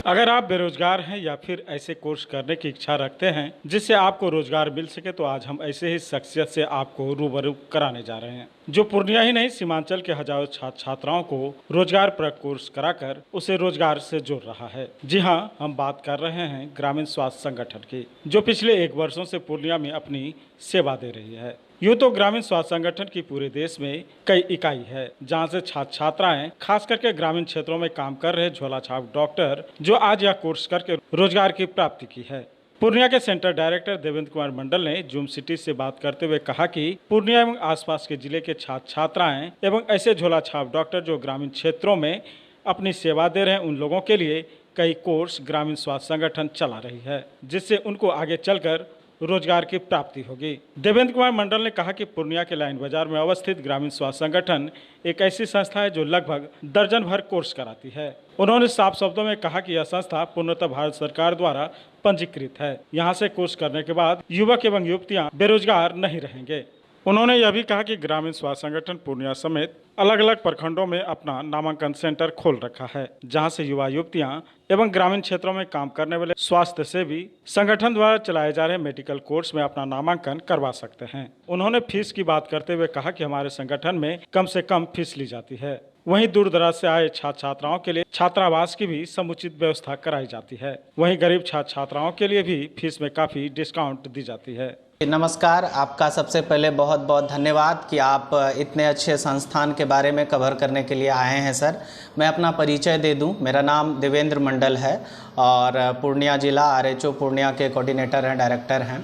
अगर आप बेरोजगार हैं या फिर ऐसे कोर्स करने की इच्छा रखते हैं जिससे आपको रोजगार मिल सके, तो आज हम ऐसे ही शख्सियत से आपको रूबरू कराने जा रहे हैं जो पूर्णिया ही नहीं सीमांचल के हजारों छात्र छात्राओं को रोजगार परक कोर्स कराकर उसे रोजगार से जोड़ रहा है। जी हाँ, हम बात कर रहे हैं ग्रामीण स्वास्थ्य संगठन की, जो पिछले 1 वर्षों से पूर्णिया में अपनी सेवा दे रही है। यूँ तो ग्रामीण स्वास्थ्य संगठन की पूरे देश में कई इकाई है, जहां से छात्र छात्राएं खास करके ग्रामीण क्षेत्रों में काम कर रहे झोला छाप डॉक्टर जो आज यह कोर्स करके रोजगार की प्राप्ति की है। पूर्णिया के सेंटर डायरेक्टर देवेंद्र कुमार मंडल ने जूम सिटी से बात करते हुए कहा कि पूर्णिया एवं आसपास के जिले के छात्र छात्राएं एवं ऐसे झोला छाप डॉक्टर जो ग्रामीण क्षेत्रों में अपनी सेवा दे रहे हैं, उन लोगों के लिए कई कोर्स ग्रामीण स्वास्थ्य संगठन चला रही है, जिससे उनको आगे चलकर रोजगार की प्राप्ति होगी। देवेंद्र कुमार मंडल ने कहा कि पूर्णिया के लाइन बाजार में अवस्थित ग्रामीण स्वास्थ्य संगठन एक ऐसी संस्था है जो लगभग दर्जन भर कोर्स कराती है। उन्होंने साफ शब्दों में कहा कि यह संस्था पूर्णतः भारत सरकार द्वारा पंजीकृत है। यहाँ से कोर्स करने के बाद युवक एवं युवतियाँ बेरोजगार नहीं रहेंगे। उन्होंने यह भी कहा कि ग्रामीण स्वास्थ्य संगठन पूर्णिया समेत अलग अलग प्रखंडों में अपना नामांकन सेंटर खोल रखा है, जहां से युवा युवतियां एवं ग्रामीण क्षेत्रों में काम करने वाले स्वास्थ्य सेवी संगठन द्वारा चलाए जा रहे मेडिकल कोर्स में अपना नामांकन करवा सकते हैं। उन्होंने फीस की बात करते हुए कहा कि हमारे संगठन में कम से कम फीस ली जाती है। वहीं दूर दराज से आए छात्र छात्राओं के लिए छात्रावास की भी समुचित व्यवस्था कराई जाती है। वहीं गरीब छात्र छात्राओं के लिए भी फीस में काफी डिस्काउंट दी जाती है। नमस्कार, आपका सबसे पहले बहुत बहुत धन्यवाद कि आप इतने अच्छे संस्थान के बारे में कवर करने के लिए आए हैं। सर, मैं अपना परिचय दे दूं। मेरा नाम देवेंद्र मंडल है और पूर्णिया जिला आरएचओ पूर्णिया के कोऑर्डिनेटर हैं, डायरेक्टर हैं।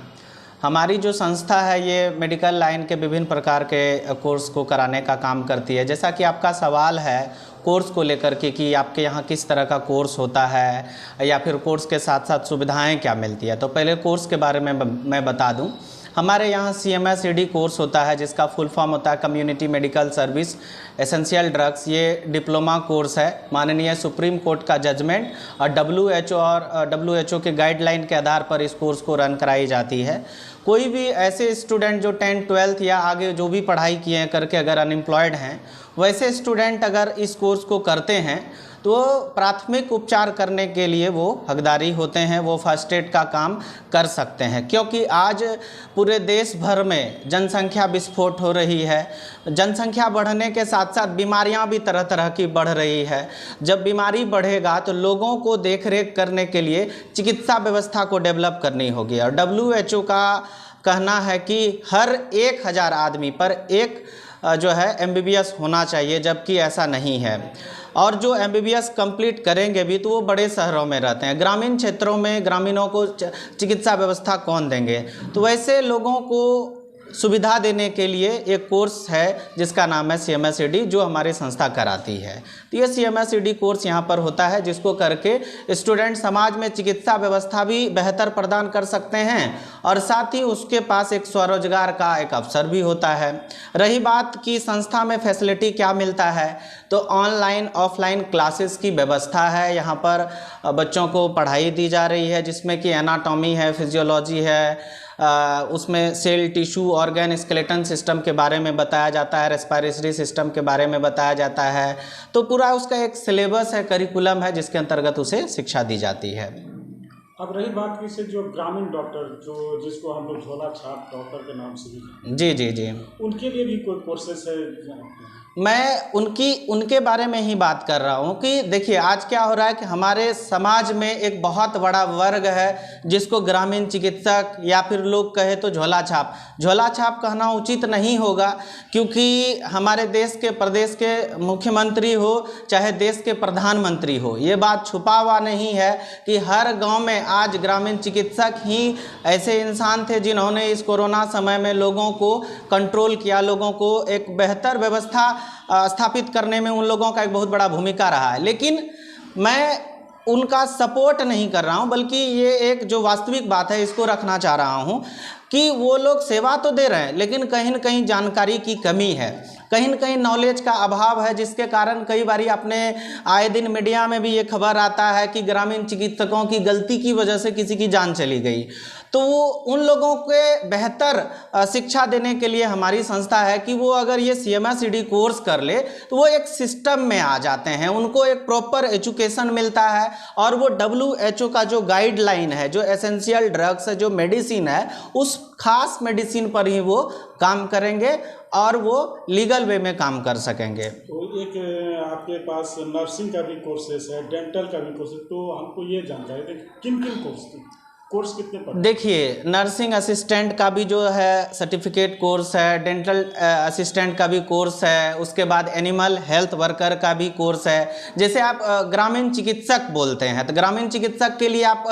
हमारी जो संस्था है ये मेडिकल लाइन के विभिन्न प्रकार के कोर्स को कराने का काम करती है। जैसा कि आपका सवाल है कोर्स को लेकर के कि आपके यहाँ किस तरह का कोर्स होता है या फिर कोर्स के साथ साथ सुविधाएं क्या मिलती है, तो पहले कोर्स के बारे में मैं बता दूं। हमारे यहाँ CMSED कोर्स होता है, जिसका फुल फॉर्म होता है community medical service essential drugs. ये डिप्लोमा कोर्स है। माननीय सुप्रीम कोर्ट का जजमेंट और WHO के गाइडलाइन के आधार पर इस कोर्स को रन कराई जाती है। कोई भी ऐसे स्टूडेंट जो 10th 12th या आगे जो भी पढ़ाई किए हैं करके अगर अनएम्प्लॉयड हैं, वैसे स्टूडेंट अगर इस कोर्स को करते हैं तो प्राथमिक उपचार करने के लिए वो हकदारी होते हैं, वो फर्स्ट एड का काम कर सकते हैं। क्योंकि आज पूरे देश भर में जनसंख्या विस्फोट हो रही है। जनसंख्या बढ़ने के साथ साथ बीमारियां भी तरह तरह की बढ़ रही है। जब बीमारी बढ़ेगा तो लोगों को देखरेख करने के लिए चिकित्सा व्यवस्था को डेवलप करनी होगी। और WHO का कहना है कि हर 1000 आदमी पर एक जो है MBBS होना चाहिए, जबकि ऐसा नहीं है। और जो MBBS कंप्लीट करेंगे भी तो वो बड़े शहरों में रहते हैं। ग्रामीण क्षेत्रों में ग्रामीणों को चिकित्सा व्यवस्था कौन देंगे, तो वैसे लोगों को सुविधा देने के लिए एक कोर्स है जिसका नाम है CMSED, जो हमारी संस्था कराती है। तो ये CMSED कोर्स यहाँ पर होता है, जिसको करके स्टूडेंट समाज में चिकित्सा व्यवस्था भी बेहतर प्रदान कर सकते हैं और साथ ही उसके पास एक स्वरोजगार का एक अवसर भी होता है। रही बात कि संस्था में फैसिलिटी क्या मिलता है, तो ऑनलाइन ऑफलाइन क्लासेस की व्यवस्था है। यहाँ पर बच्चों को पढ़ाई दी जा रही है, जिसमें कि एनाटॉमी है, फिजियोलॉजी है, उसमें cell tissue organ skeleton system के बारे में बताया जाता है, रेस्पिरेटरी सिस्टम के बारे में बताया जाता है। तो पूरा उसका एक सिलेबस है, करिकुलम है, जिसके अंतर्गत उसे शिक्षा दी जाती है। अब रही बात की से जो ग्रामीण डॉक्टर जो जिसको हम लोग झोला छाप डॉक्टर के नाम से भी जी, उनके लिए भी कोई कोर्सेस है? मैं उनके बारे में ही बात कर रहा हूँ कि देखिए आज क्या हो रहा है कि हमारे समाज में एक बहुत बड़ा वर्ग है जिसको ग्रामीण चिकित्सक या फिर लोग कहे तो झोला छाप कहना उचित नहीं होगा, क्योंकि हमारे देश के प्रदेश के मुख्यमंत्री हो चाहे देश के प्रधानमंत्री हो, ये बात छुपा हुआ नहीं है कि हर गांव में आज ग्रामीण चिकित्सक ही ऐसे इंसान थे जिन्होंने इस कोरोना समय में लोगों को कंट्रोल किया, लोगों को एक बेहतर व्यवस्था स्थापित करने में उन लोगों का एक बहुत बड़ा भूमिका रहा है। लेकिन मैं उनका सपोर्ट नहीं कर रहा हूं, बल्कि ये एक जो वास्तविक बात है इसको रखना चाह रहा हूं। कि वो लोग सेवा तो दे रहे हैं लेकिन कहीं न कहीं जानकारी की कमी है, कहीं न कहीं नॉलेज का अभाव है, जिसके कारण कई बारी अपने आए दिन मीडिया में भी ये खबर आता है कि ग्रामीण चिकित्सकों की गलती की वजह से किसी की जान चली गई। तो उन लोगों के बेहतर शिक्षा देने के लिए हमारी संस्था है कि वो अगर ये CMSCD कोर्स कर ले तो वो एक सिस्टम में आ जाते हैं, उनको एक प्रॉपर एजुकेशन मिलता है और वो WHO का जो गाइडलाइन है, जो एसेंशियल ड्रग्स है, जो मेडिसिन है, उस खास मेडिसिन पर ही वो काम करेंगे और वो लीगल वे में काम कर सकेंगे। तो एक आपके पास नर्सिंग का भी कोर्सेस है, डेंटल का भी कोर्स है, तो हमको ये जानकारी दें किन किन कोर्स कितने पढ़ते? देखिए, नर्सिंग असिस्टेंट का भी जो है सर्टिफिकेट कोर्स है, डेंटल असिस्टेंट का भी कोर्स है, उसके बाद एनिमल हेल्थ वर्कर का भी कोर्स है। जैसे आप ग्रामीण चिकित्सक बोलते हैं तो ग्रामीण चिकित्सक के लिए आप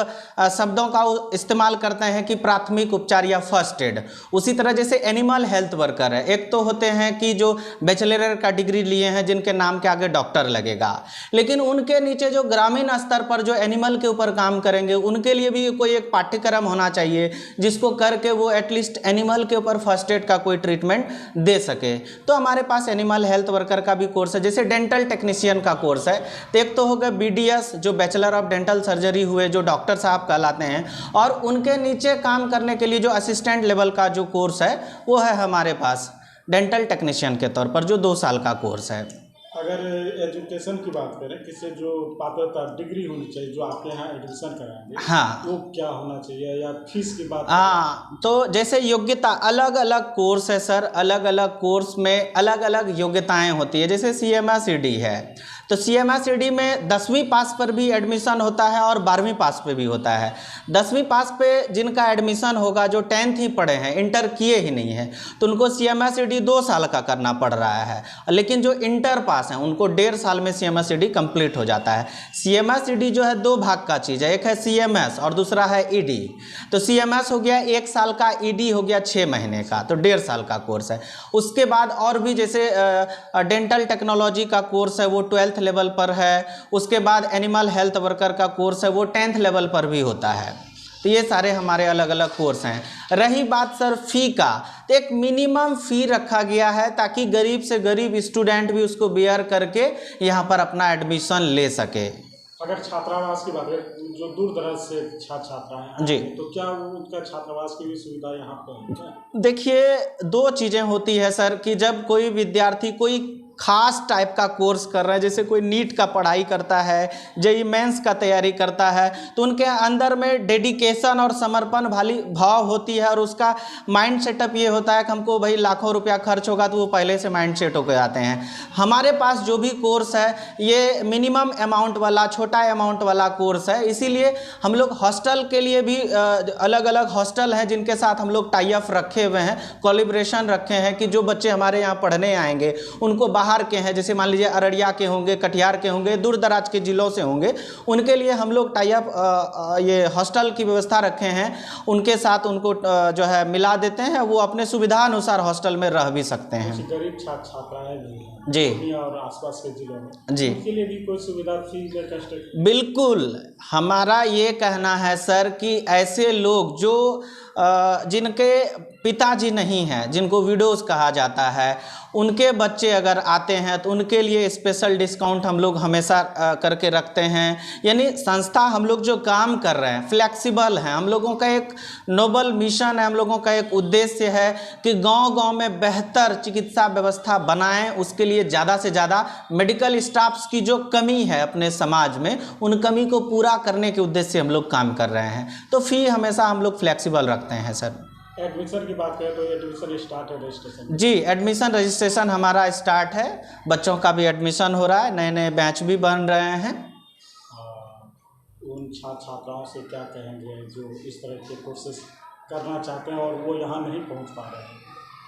शब्दों का इस्तेमाल करते हैं कि प्राथमिक उपचार या फर्स्ट एड। उसी तरह जैसे एनिमल हेल्थ वर्कर है, एक तो होते हैं कि जो बैचलर का डिग्री लिए हैं जिनके नाम के आगे डॉक्टर लगेगा, लेकिन उनके नीचे जो ग्रामीण स्तर पर जो एनिमल के ऊपर काम करेंगे उनके लिए भी कोई एक पाठ्यक्रम होना चाहिए जिसको करके वो एटलीस्ट एनिमल के ऊपर फर्स्ट एड का कोई ट्रीटमेंट दे सके। तो हमारे पास एनिमल हेल्थ वर्कर का भी कोर्स है। जैसे डेंटल टेक्नीशियन का कोर्स है तो एक तो होगा BDS जो बैचलर ऑफ डेंटल सर्जरी हुए, जो डॉक्टर साहब कहलाते हैं, और उनके नीचे काम करने के लिए जो असिस्टेंट लेवल का जो कोर्स है वो है हमारे पास डेंटल टेक्नीशियन के तौर पर, जो 2 साल का कोर्स है। अगर एजुकेशन की बात करें, किसी जो पात्रता डिग्री होनी चाहिए जो आपके यहाँ एडमिशन कराएंगे, हाँ, वो क्या होना चाहिए, या फीस की बात? हाँ, तो जैसे योग्यता अलग अलग कोर्स है सर, अलग अलग कोर्स में अलग अलग योग्यताएं होती है। जैसे CMSCD है तो CMSCD में 10वीं पास पर भी एडमिशन होता है और 12वीं पास पे भी होता है। 10वीं पास पे जिनका एडमिशन होगा, जो 10th ही पढ़े हैं, इंटर किए ही नहीं है, तो उनको CMSCD 2 साल का करना पड़ रहा है। लेकिन जो इंटर पास हैं उनको 1.5 साल में CMSCD कंप्लीट हो जाता है। CMSCD जो है 2 भाग का चीज़ है, एक है CMS और दूसरा है ED। तो CMS हो गया 1 साल का, ED हो गया 6 महीने का, तो 1.5 साल का कोर्स है। उसके बाद और भी जैसे डेंटल टेक्नोलॉजी का कोर्स है वो 12th लेवल पर है। उसके बाद एनिमल हेल्थ वर्कर का कोर्स है वो 10th लेवल पर भी होता है। तो ये सारे हमारे अलग अलग कोर्स हैं। रही बात सर फ़ी का, तो एक मिनिमम फ़ी रखा गया है ताकि गरीब से गरीब स्टूडेंट भी उसको बेयर करके यहाँ पर अपना एडमिशन ले सके। अगर छात्रावास की बात करें, जो दूर दराज से छात्रा हैं जी, तो क्या उनका छात्रावास की भी सुविधा यहाँ पर है? देखिए, 2 चीज़ें होती है सर कि जब कोई विद्यार्थी कोई खास टाइप का कोर्स कर रहा है, जैसे कोई नीट का पढ़ाई करता है, JEE मेंस का तैयारी करता है, तो उनके अंदर में डेडिकेशन और समर्पण वाली भाव होती है और उसका माइंड सेटअप ये होता है कि हमको भाई लाखों रुपया खर्च होगा, तो वो पहले से माइंड सेट होकर आते हैं। हमारे पास जो भी कोर्स है ये मिनिमम अमाउंट वाला, छोटा अमाउंट वाला कोर्स है, इसीलिए हम लोग हॉस्टल के लिए भी अलग अलग हॉस्टल हैं जिनके साथ हम लोग टाई अप रखे हुए हैं, कोलैबोरेशन रखे हैं कि जो बच्चे हमारे यहाँ पढ़ने आएंगे उनको बाहर के हैं, जैसे मान लीजिए अररिया के होंगे, कटिहार के होंगे, दूर दराज के जिलों से होंगे, उनके लिए हम लोग टाई अप ये हॉस्टल की व्यवस्था रखे हैं, उनके साथ उनको जो है मिला देते हैं, वो अपने सुविधा अनुसार हॉस्टल में रह भी सकते हैं। गरीब छात्राएं भी हैं जी और आसपास के जिलों में, जी, उनके लिए भी कोई सुविधा फी का? बिल्कुल, हमारा ये कहना है सर कि ऐसे लोग जो जिनके पिताजी नहीं हैं, जिनको विडोज कहा जाता है, उनके बच्चे अगर आते हैं तो उनके लिए स्पेशल डिस्काउंट हम लोग हमेशा करके रखते हैं। यानी संस्था, हम लोग जो काम कर रहे हैं फ्लेक्सिबल हैं, हम लोगों का एक नोबल मिशन है, हम लोगों का एक उद्देश्य है कि गांव-गांव में बेहतर चिकित्सा व्यवस्था बनाएं, उसके लिए ज़्यादा से ज़्यादा मेडिकल स्टाफ्स की जो कमी है अपने समाज में, उन कमी को पूरा करने के उद्देश्य से हम लोग काम कर रहे हैं। तो फ़ी हमेशा हम लोग फ्लेक्सिबल रखते हैं सर। एडमिशन की बात करें तो एडमिशन स्टार्ट है, रजिस्ट्रेशन? जी, एडमिशन रजिस्ट्रेशन हमारा स्टार्ट है, बच्चों का भी एडमिशन हो रहा है, नए नए बैच भी बन रहे हैं। उन छात्राओं से क्या कहेंगे जो इस तरह के कोर्सेज करना चाहते हैं और वो यहाँ नहीं पहुँच पा रहे हैं?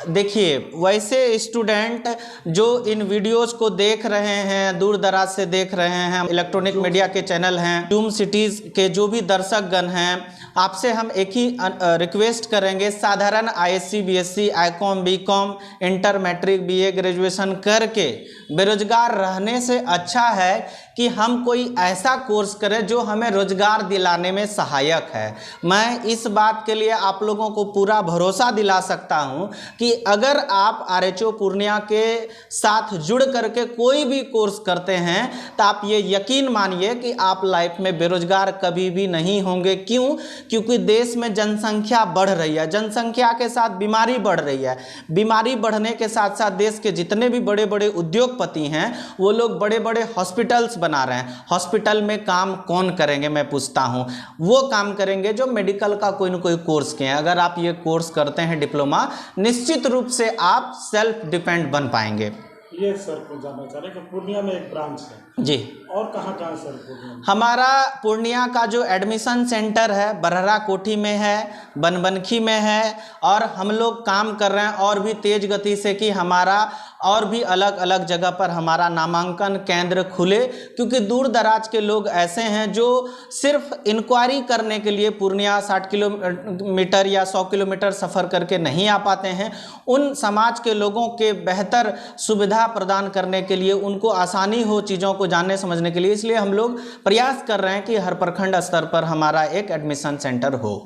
देखिए, वैसे स्टूडेंट जो इन वीडियोस को देख रहे हैं, दूर दराज से देख रहे हैं, इलेक्ट्रॉनिक मीडिया के चैनल हैं, जूम सिटीज़ के जो भी दर्शकगण हैं, आपसे हम एक ही रिक्वेस्ट करेंगे, साधारण ISC BSc ICOM BCom inter matric BA graduation करके बेरोजगार रहने से अच्छा है कि हम कोई ऐसा कोर्स करें जो हमें रोजगार दिलाने में सहायक है। मैं इस बात के लिए आप लोगों को पूरा भरोसा दिला सकता हूं कि अगर आप आरएचओ पूर्णिया के साथ जुड़ करके कोई भी कोर्स करते हैं तो आप ये यकीन मानिए कि आप लाइफ में बेरोजगार कभी भी नहीं होंगे। क्यों? क्योंकि देश में जनसंख्या बढ़ रही है, जनसंख्या के साथ बीमारी बढ़ रही है। बीमारी बढ़ने के साथ साथ देश के जितने भी बड़े बड़े उद्योगपति हैं वो लोग बड़े बड़े हॉस्पिटल्स बना रहे हैं। हॉस्पिटल में काम कौन करेंगे? मैं पूछता हूं, वो काम करेंगे जो मेडिकल का कोई ना कोई कोर्स किए हैं। अगर आप ये कोर्स करते हैं डिप्लोमा, निश्चित रूप से आप सेल्फ डिपेंड बन पाएंगे। ये सर को जानना चाह रहे हैं कि पूर्णिया में एक ब्रांच है जी, और कहाँ कहाँ सर पूर्णिया में? हमारा पूर्णिया का जो एडमिशन सेंटर है बरहरा कोठी में है, बनबनखी में है, और हम लोग काम कर रहे हैं और भी तेज गति से कि हमारा और भी अलग अलग जगह पर हमारा नामांकन केंद्र खुले, क्योंकि दूर दराज के लोग ऐसे हैं जो सिर्फ इंक्वायरी करने के लिए पूर्णिया 60 किलोमीटर या 100 किलोमीटर सफ़र करके नहीं आ पाते हैं। उन समाज के लोगों के बेहतर सुविधा प्रदान करने के लिए, उनको आसानी हो चीज़ों को जानने समझने के लिए, इसलिए हम लोग प्रयास कर रहे हैं कि हर प्रखंड स्तर पर हमारा एक एडमिशन सेंटर हो।